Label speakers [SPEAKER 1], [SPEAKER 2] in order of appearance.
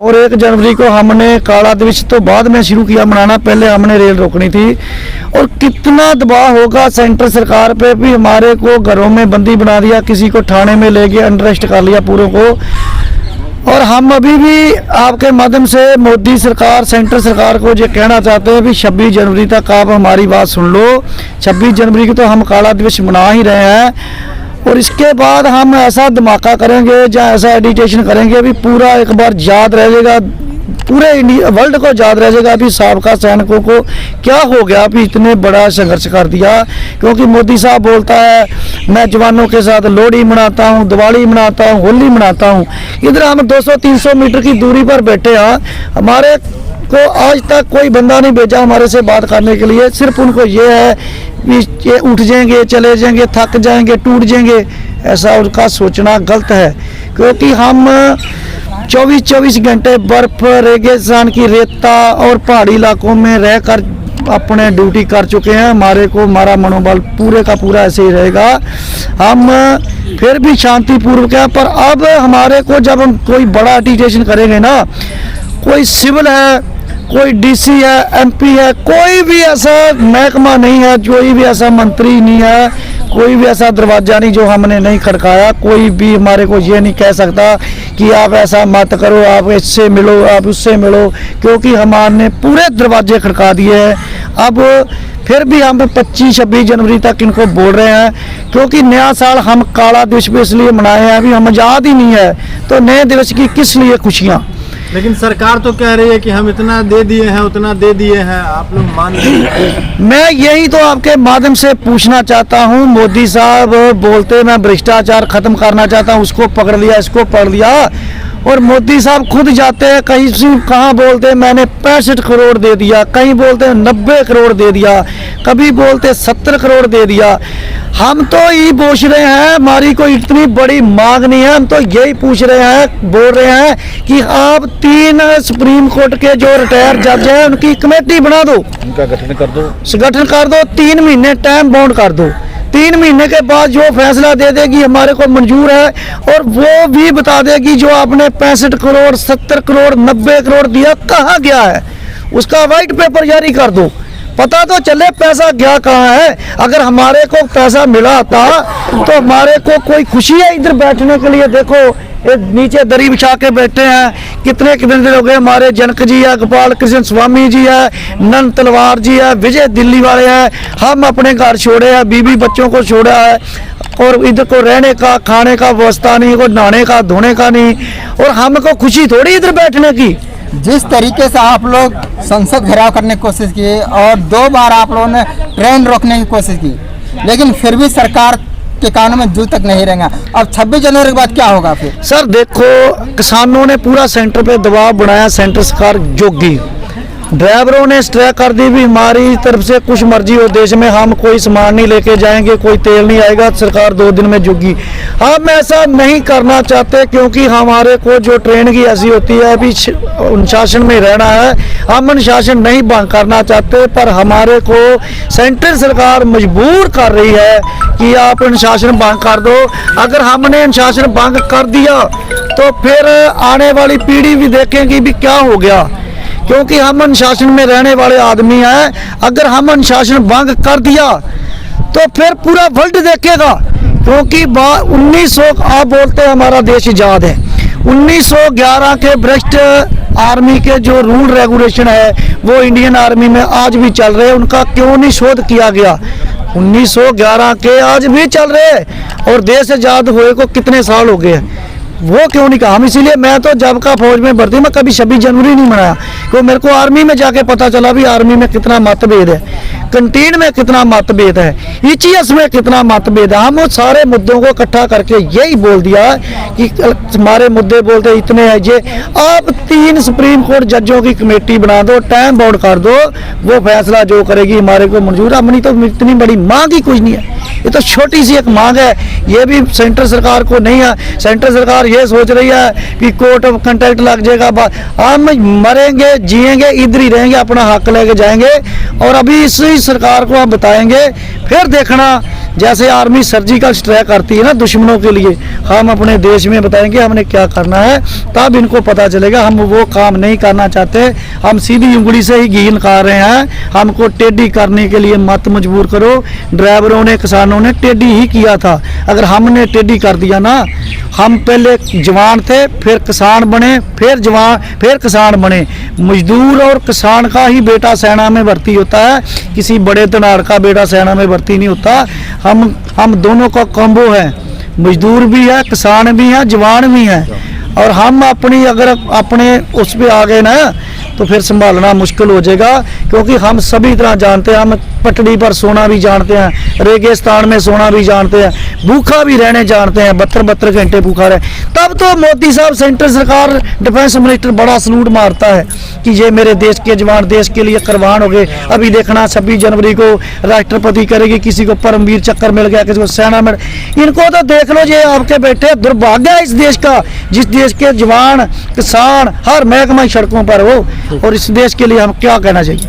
[SPEAKER 1] और 1 जनवरी को हमने काला दिवस तो बाद में शुरू किया मनाना, पहले हमने रेल रोकनी थी। और कितना दबाव होगा सेंट्रल सरकार पे भी, हमारे को घरों में बंदी बना दिया, किसी को थाने में ले गए, अरेस्ट कर लिया पूरों को। और हम अभी भी आपके माध्यम से मोदी सरकार, सेंट्रल सरकार को ये कहना चाहते हैं भी 26 जनवरी तक आप हमारी बात सुन लो। 26 जनवरी को तो हम काला दिवस मना ही रहे हैं, और इसके बाद हम ऐसा धमाका करेंगे या ऐसा एडिटेशन करेंगे भी पूरा एक बार याद रह जाएगा, पूरे इंडिया वर्ल्ड को याद रह जाएगा अभी साबका सैनिकों को क्या हो गया, अभी इतने बड़ा संघर्ष कर दिया। क्योंकि मोदी साहब बोलता है मैं जवानों के साथ लोहड़ी मनाता हूँ, दिवाली मनाता हूँ, होली मनाता हूँ। इधर हम 200-300 मीटर की दूरी पर बैठे हैं, हमारे को आज तक कोई बंदा नहीं भेजा हमारे से बात करने के लिए। सिर्फ उनको ये है कि ये उठ जाएंगे, चले जाएंगे, थक जाएंगे, टूट जाएंगे, ऐसा उनका सोचना गलत है। क्योंकि हम 24-24 घंटे बर्फ, रेगिस्तान की रेता और पहाड़ी इलाकों में रहकर अपने ड्यूटी कर चुके हैं। हमारे को हमारा मनोबल पूरे का पूरा ऐसे ही रहेगा, हम फिर भी शांतिपूर्वक है। पर अब हमारे को जब हम कोई बड़ा एडिटेशन करेंगे ना, कोई सिविल है, कोई डीसी है, एमपी है, कोई भी ऐसा महकमा नहीं है, कोई भी ऐसा मंत्री नहीं है, कोई भी ऐसा दरवाजा नहीं जो हमने नहीं खड़काया। कोई भी हमारे को ये नहीं कह सकता कि आप ऐसा मत करो, आप इससे मिलो, आप उससे मिलो, क्योंकि हमारे पूरे दरवाजे खड़का दिए हैं। अब फिर भी हम 25-26 जनवरी तक इनको बोल रहे हैं, क्योंकि नया साल हम काला दिवस भी इसलिए मनाए हैं, अभी हम याद ही नहीं है तो नए दिवस की किस लिए खुशियाँ।
[SPEAKER 2] लेकिन सरकार तो कह रही है कि हम इतना दे दिए हैं, उतना दे दिए हैं, आप लोग मान लीजिए।
[SPEAKER 1] मैं यही तो आपके माध्यम से पूछना चाहता हूँ, मोदी साहब बोलते मैं भ्रष्टाचार खत्म करना चाहता हूँ, उसको पकड़ लिया, इसको पकड़ लिया, और मोदी साहब खुद जाते हैं कहीं से कहाँ बोलते मैंने 65 करोड़ दे दिया, कहीं बोलते 90 करोड़ दे दिया, कभी बोलते 70 करोड़ दे दिया। हम तो यही पूछ रहे हैं, हमारी कोई इतनी बड़ी मांग नहीं है, हम तो यही पूछ रहे हैं, बोल रहे हैं कि आप 3 सुप्रीम कोर्ट के जो रिटायर जज हैं उनकी कमेटी बना दो,
[SPEAKER 2] उनका गठन कर दो,
[SPEAKER 1] 3 महीने टाइम बाउंड कर दो। 3 महीने के बाद जो फैसला दे देगी हमारे को मंजूर है, और वो भी बता देगी जो आपने 65 करोड़, 70 करोड़, 90 करोड़ दिया कहाँ गया है, उसका व्हाइट पेपर जारी कर दो, पता तो चले पैसा गया कहाँ है। अगर हमारे को पैसा मिला था तो हमारे को कोई खुशी है इधर बैठने के लिए। देखो एक नीचे दरी बिछा के बैठे हैं, कितने दिन हो गए। हमारे जनक जी है, गोपाल कृष्ण स्वामी जी है, नंद तलवार जी है, विजय दिल्ली वाले हैं, हम अपने घर छोड़े हैं, बीवी बच्चों को छोड़ा है, और इधर को रहने का, खाने का व्यवस्था नहीं, को नहाने का, धोने का नहीं, और हमको खुशी थोड़ी इधर बैठने की।
[SPEAKER 3] जिस तरीके से आप लोग संसद घेराव करने की कोशिश की और 2 बार आप लोगों ने ट्रेन रोकने की कोशिश की, लेकिन फिर भी सरकार के कानों में जू तक नहीं रहेगा। अब 26 जनवरी के बाद क्या होगा फिर?
[SPEAKER 1] सर देखो, किसानों ने पूरा सेंटर पे दबाव बनाया, सेंटर सरकार जोगी, ड्राइवरों ने स्ट्राइक कर दी भी हमारी तरफ से कुछ मर्जी हो देश में, हम कोई सामान नहीं लेके जाएंगे, कोई तेल नहीं आएगा, सरकार 2 दिन में जुगी। हम ऐसा नहीं करना चाहते, क्योंकि हमारे को जो ट्रेन की ऐसी होती है अभी अनुशासन में रहना है, हम अनुशासन नहीं भंग करना चाहते, पर हमारे को सेंट्रल सरकार मजबूर कर रही है कि आप अनुशासन भंग कर दो। अगर हमने अनुशासन भंग कर दिया तो फिर आने वाली पीढ़ी भी देखेगी भी क्या हो गया, क्योंकि हम अनुशासन में रहने वाले आदमी हैं। अगर हम अनुशासन भंग कर दिया तो फिर पूरा वर्ल्ड देखेगा, क्योंकि 1900 आप बोलते हैं हमारा देश आजाद है, 1911 के भ्रष्ट आर्मी के जो रूल रेगुलेशन है वो इंडियन आर्मी में आज भी चल रहे हैं, उनका क्यों नहीं शोध किया गया? 1911 के आज भी चल रहे हैं, और देश आजाद हुए को कितने साल हो गए, वो क्यों नहीं कहा? हम इसीलिए, मैं तो जब का फौज में भर्ती, मैं कभी 26 जनवरी नहीं मनाया, क्योंकि मेरे को आर्मी में जाके पता चला भी आर्मी में कितना मतभेद है, कंटीन में कितना मतभेद है, ईचीएस में कितना मतभेद है। हम उस सारे मुद्दों को इकट्ठा करके यही बोल दिया कि हमारे मुद्दे बोलते इतने हैं, ये आप 3 सुप्रीम कोर्ट जजों की कमेटी बना दो, टाइम बाउंड कर दो, वो फैसला जो करेगी हमारे को मंजूर। अपनी तो इतनी बड़ी मांग ही कुछ नहीं है, ये तो छोटी सी एक मांग है, ये भी सेंट्रल सरकार को नहीं है। सेंट्रल सरकार ये सोच रही है कि कोर्ट ऑफ कंटेक्ट लग जाएगा, हम मरेंगे जिएंगे इधर ही रहेंगे, अपना हक लेके जाएंगे, और अभी इसी सरकार को हम बताएंगे फिर देखना जैसे आर्मी सर्जिकल स्ट्राइक करती है ना दुश्मनों के लिए, हम अपने देश में बताएंगे हमने क्या करना है, तब इनको पता चलेगा। हम वो काम नहीं करना चाहते, हम सीधी उंगली से ही घी निकाल रहे हैं। हमको टेढ़ी करने के लिए मत मजबूर करो। ड्राइवरों ने, किसानों ने टेढ़ी ही किया था। अगर हमने टेढ़ी कर दिया ना, हम पहले जवान थे, फिर किसान बने, फिर जवान, फिर किसान बने। मजदूर और किसान का ही बेटा सेना में भर्ती होता है, किसी बड़े धनाड़ का बेटा सेना में भर्ती नहीं होता। हम दोनों का कॉम्बो है, मजदूर भी है, किसान भी है, जवान भी है। और हम अपनी अगर अपने उस पे आ गए ना तो फिर संभालना मुश्किल हो जाएगा, क्योंकि हम सभी तरह जानते हैं। हम पटड़ी पर सोना भी जानते हैं, रेगिस्तान में सोना भी जानते हैं, भूखा भी रहने जानते हैं, 72 घंटे भूखा रहे। तब तो मोदी साहब, सेंट्रल सरकार, डिफेंस मिनिस्टर बड़ा सलूट मारता है कि ये मेरे देश के जवान देश के लिए कुर्बान हो गए। अभी देखना 26 जनवरी को राष्ट्रपति करेगी, किसी को परमवीर चक्र मिल गया, किसी को सेना में। इनको तो देख लो, ये आपके बैठे दुर्भाग्य है इस देश का, जिस देश के जवान, किसान, हर महकमा सड़कों पर हो। और इस देश के लिए हम क्या कहना चाहिए।